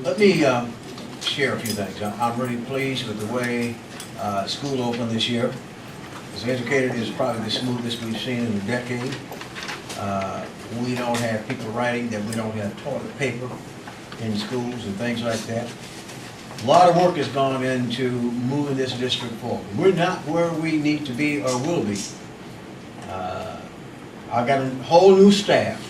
let me share a few things. I'm really pleased with the way school opened this year. As educated, it's probably the smoothest we've seen in a decade. We don't have people writing that we don't have toilet paper in schools and things like that. A lot of work has gone into moving this district forward. We're not where we need to be or will be. I got a whole new staff.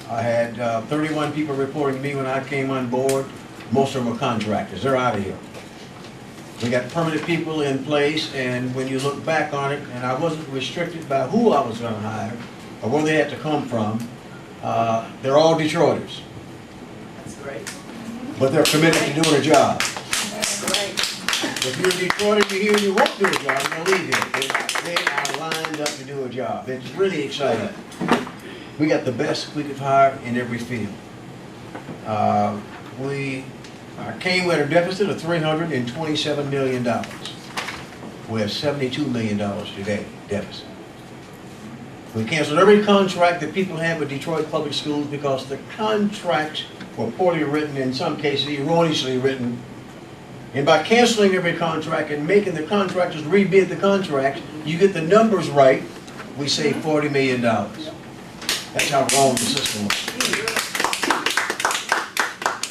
I had 31 people reporting to me when I came on board. Most of them are contractors. They're out of here. We got permanent people in place, and when you look back on it, and I wasn't restricted by who I was going to hire or where they had to come from, they're all Detroiters. That's great. But they're committed to doing a job. That's great. If you're a Detroiter, you're here and you won't do a job, you're going to leave here. They are lined up to do a job. It's really exciting. We got the best we could hire in every field. We came with a deficit of $327 million. We have $72 million today deficit. We canceled every contract that people had with Detroit Public Schools because the contracts were poorly written, in some cases erroneously written. And by canceling every contract and making the contractors rebid the contract, you get the numbers right, we save $40 million. That's how wrong the system was.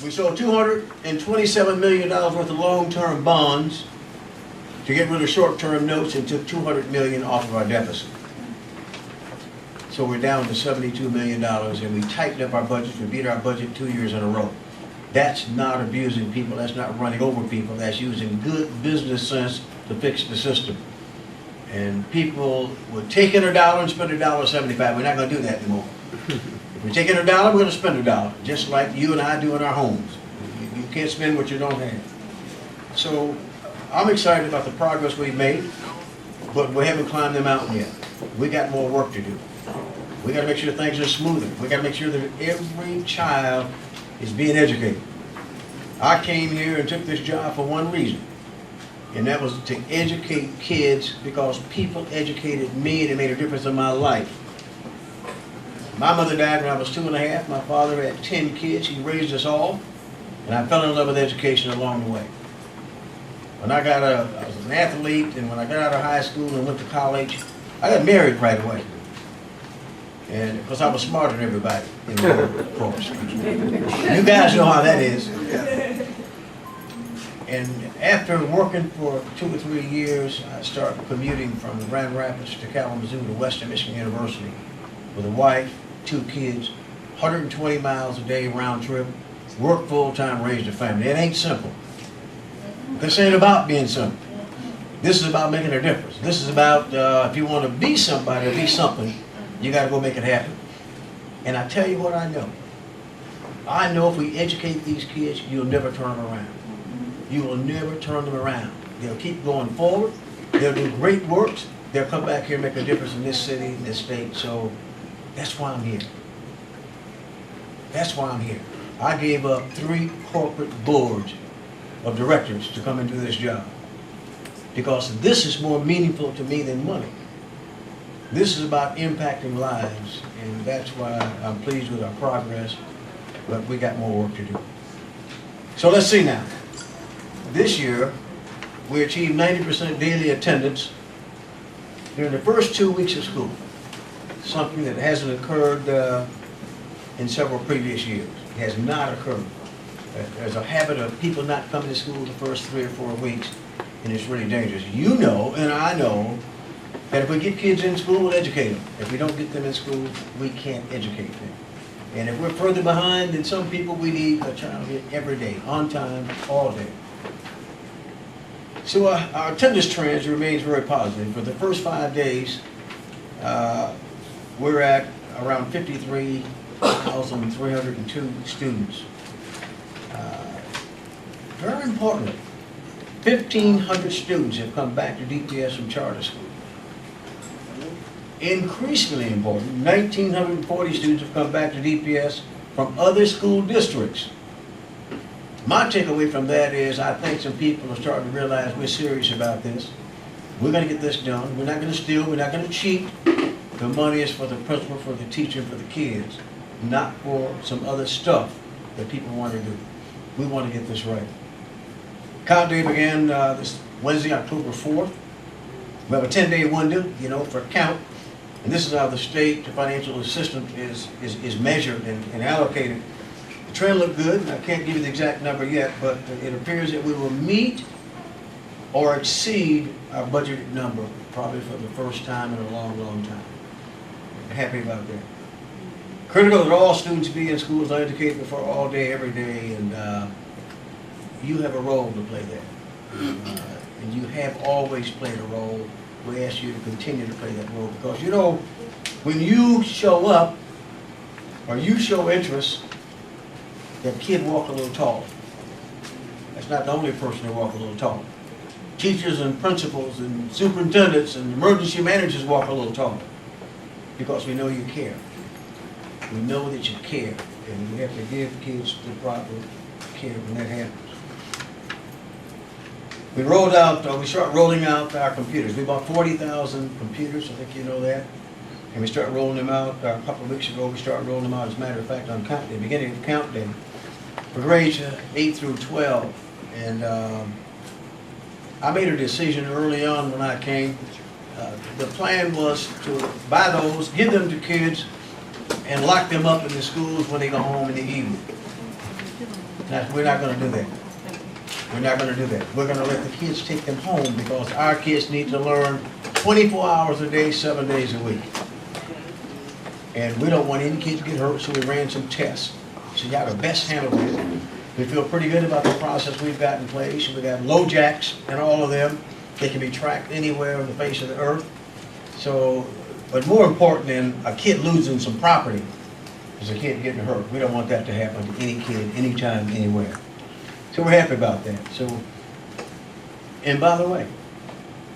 We sold $227 million worth of long-term bonds to get rid of short-term notes and took $200 million off of our deficit. So we're down to $72 million, and we tightened up our budget. We beat our budget 2 years in a row. That's not abusing people. That's not running over people. That's using good business sense to fix the system. And people would take in $1 and spend $1.75. We're not going to do that anymore. If we take in $1, we're going to spend $1, just like you and I do in our homes. You can't spend what you don't have. So I'm excited about the progress we've made, but we haven't climbed the mountain yet. We got more work to do. We got to make sure things are smoother. We got to make sure that every child is being educated. I came here and took this job for one reason, and that was to educate kids, because people educated me and it made a difference in my life. My mother died when I was 2.5. My father had 10 kids. He raised us all, and I fell in love with education along the way. When I was an athlete, and when I got out of high school and went to college, I got married right away. And because I was smarter than everybody in the world, of course. You guys know how that is. And after working for 2 or 3 years, I started commuting from Grand Rapids to Kalamazoo to Western Michigan University with a wife, 2 kids, 120 miles a day round trip, work full-time, raised a family. It ain't simple. This ain't about being simple. This is about making a difference. This is about if you want to be somebody or be something, you got to go make it happen. And I tell you what I know. I know if we educate these kids, you'll never turn them around. You will never turn them around. They'll keep going forward. They'll do great works. They'll come back here and make a difference in this city, in this state. So that's why I'm here. That's why I'm here. I gave up 3 corporate boards of directors to come and do this job, because this is more meaningful to me than money. This is about impacting lives, and that's why I'm pleased with our progress, but we got more work to do. So let's see now. This year, we achieved 90% daily attendance during the first 2 weeks of school, something that hasn't occurred in several previous years. It has not occurred. There's a habit of people not coming to school the first 3 or 4 weeks, and it's really dangerous. You know, and I know, that if we get kids in school, we'll educate them. If we don't get them in school, we can't educate them. And if we're further behind than some people, we need a child here every day, on time, all day. So our attendance trends remains very positive. For the first 5 days, we're at around 53,302 students. Very importantly, 1,500 students have come back to DPS from charter school. Increasingly important, 1,940 students have come back to DPS from other school districts. My takeaway from that is I think some people are starting to realize we're serious about this. We're going to get this done. We're not going to steal. We're not going to cheat. The money is for the principal, for the teacher, for the kids, not for some other stuff that people want to do. We want to get this right. Count day began this Wednesday, October 4th. We have a 10-day window, for count. And this is how the state financial assistance is measured and allocated. The trend looked good. I can't give you the exact number yet, but it appears that we will meet or exceed our budgeted number probably for the first time in a long, long time. I'm happy about that. Critical that all students be in schools, I indicated before, all day, every day, and you have a role to play there. And you have always played a role. We ask you to continue to play that role because, when you show up or you show interest, that kid walk a little tall. That's not the only person that walk a little tall. Teachers and principals and superintendents and emergency managers walk a little taller because we know you care. We know that you care, and we have to give kids the proper care when that happens. We start rolling out our computers. We bought 40,000 computers, I think you know that. And we start rolling them out, a couple of weeks ago, we started rolling them out, as a matter of fact, on count day, beginning of count day, for grades 8 through 12. And I made a decision early on when I came. The plan was to buy those, give them to kids, and lock them up in the schools when they go home in the evening. We're not going to do that. We're not going to do that. We're going to let the kids take them home because our kids need to learn 24 hours a day, 7 days a week. And we don't want any kid to get hurt, so we ran some tests. So you have the best handle of it. We feel pretty good about the process we've got in place. We got low jacks and all of them. They can be tracked anywhere on the face of the earth. So, but more important than a kid losing some property is a kid getting hurt. We don't want that to happen to any kid, anytime, anywhere. So we're happy about that. So, and by the way,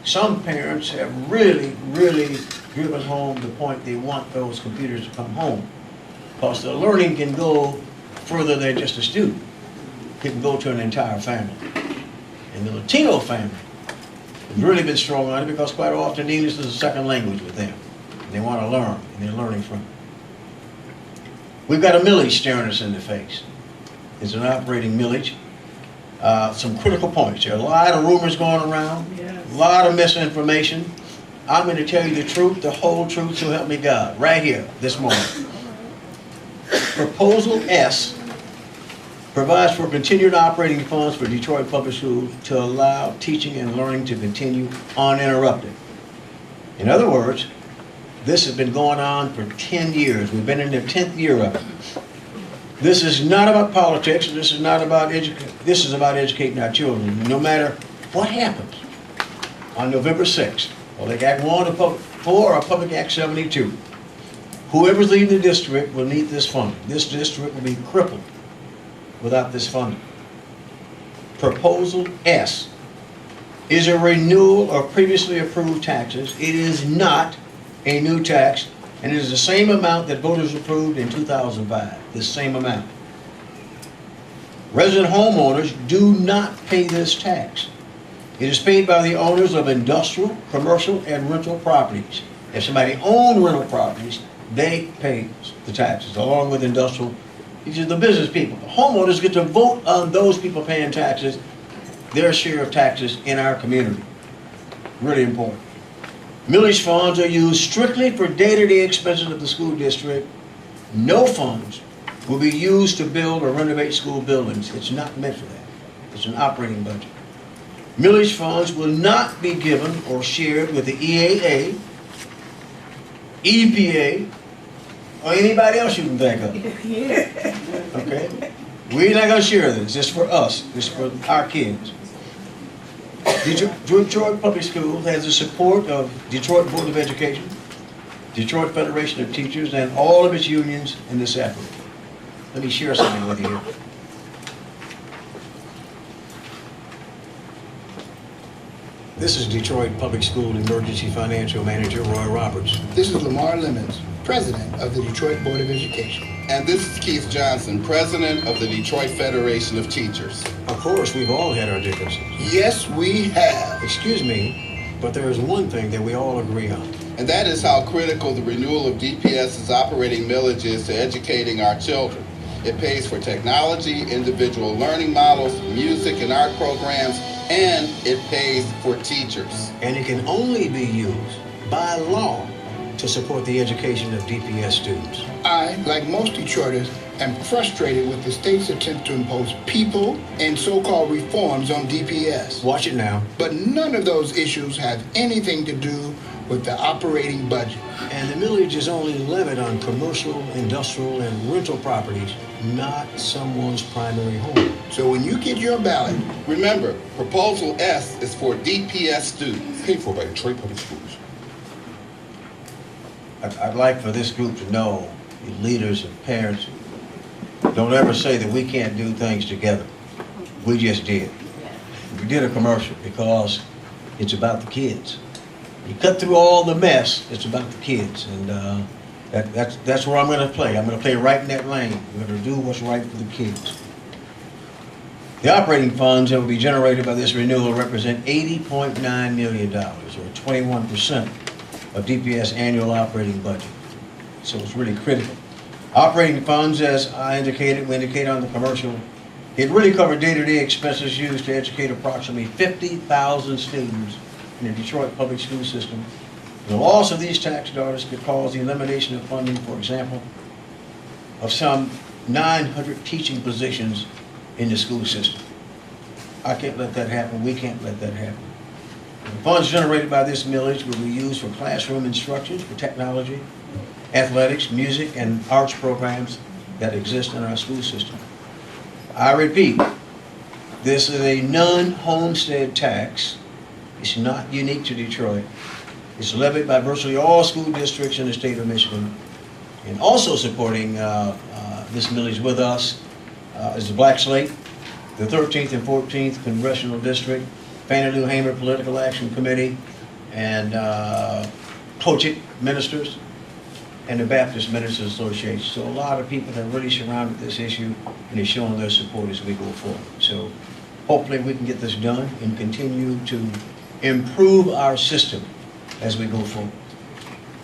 some parents have really, really driven home the point they want those computers to come home. Because the learning can go further than just a student. It can go to an entire family. And the Latino family has really been strong on it because quite often English is a second language with them. And they want to learn, and they're learning from it. We've got a millage staring us in the face. It's an operating millage. Some critical points. There are a lot of rumors going around, a lot of misinformation. I'm going to tell you the truth, the whole truth, so help me God, right here, this morning. Proposal S provides for continued operating funds for Detroit Public Schools to allow teaching and learning to continue uninterrupted. In other words, this has been going on for 10 years. We've been in the 10th year of it. This is not about politics. This is not about this is about educating our children. No matter what happens on November 6th, Public Act 1 or Public 4 or Public Act 72, whoever's leading the district will need this funding. This district will be crippled without this funding. Proposal S is a renewal of previously approved taxes. It is not a new tax, and it is the same amount that voters approved in 2005, the same amount. Resident homeowners do not pay this tax. It is paid by the owners of industrial, commercial, and rental properties. If somebody owns rental properties, they pay the taxes, along with industrial. These are the business people. The homeowners get to vote on those people paying taxes, their share of taxes in our community. Really important. Millage funds are used strictly for day-to-day expenses of the school district. No funds will be used to build or renovate school buildings. It's not meant for that. It's an operating budget. Millage funds will not be given or shared with the EAA, EPA, or anybody else you can think of. Okay? We're not going to share this. It's for us. It's for our kids. Detroit Public Schools has the support of Detroit Board of Education, Detroit Federation of Teachers, and all of its unions in this effort. Let me share something with you here. This is Detroit Public School Emergency Financial Manager Roy Roberts. This is Lamar Lemons, President of the Detroit Board of Education. And this is Keith Johnson, President of the Detroit Federation of Teachers. Of course, we've all had our differences. Yes, we have. Excuse me, but there is one thing that we all agree on. And that is how critical the renewal of DPS's operating millage is to educating our children. It pays for technology, individual learning models, music and art programs, and it pays for teachers. And it can only be used by law to support the education of DPS students. I, like most Detroiters, am frustrated with the state's attempt to impose people and so-called reforms on DPS. Watch it now. But none of those issues have anything to do with the operating budget. And the millage is only levied on commercial, industrial, and rental properties, not someone's primary home. So when you get your ballot, Remember, Proposal S is for DPS students. Paid for by Detroit Public Schools. I'd like for this group to know, the leaders and parents, don't ever say that we can't do things together. We just did. We did a commercial because it's about the kids. You cut through all the mess, it's about the kids. And that's where I'm going to play. I'm going to play right in that lane. We're going to do what's right for the kids. The operating funds that will be generated by this renewal represent $80.9 million, or 21% of DPS annual operating budget. So it's really critical. Operating funds, as I indicated, we indicate on the commercial, it really covered day-to-day expenses used to educate approximately 50,000 students in the Detroit public school system. The loss of these tax dollars could cause the elimination of funding, for example, of some 900 teaching positions in the school system. I can't let that happen. We can't let that happen. The funds generated by this millage will be used for classroom instruction, for technology, athletics, music, and arts programs that exist in our school system. I repeat, this is a non-homestead tax. It's not unique to Detroit. It's levied by virtually all school districts in the state of Michigan. And also supporting this millage with us is the Black Slate, the 13th and 14th Congressional District, Fannie Lou Hamer Political Action Committee, and Kochik ministers, and the Baptist Ministers Association. So a lot of people have really surrounded this issue and is showing their support as we go forward. So hopefully we can get this done and continue to improve our system as we go forward.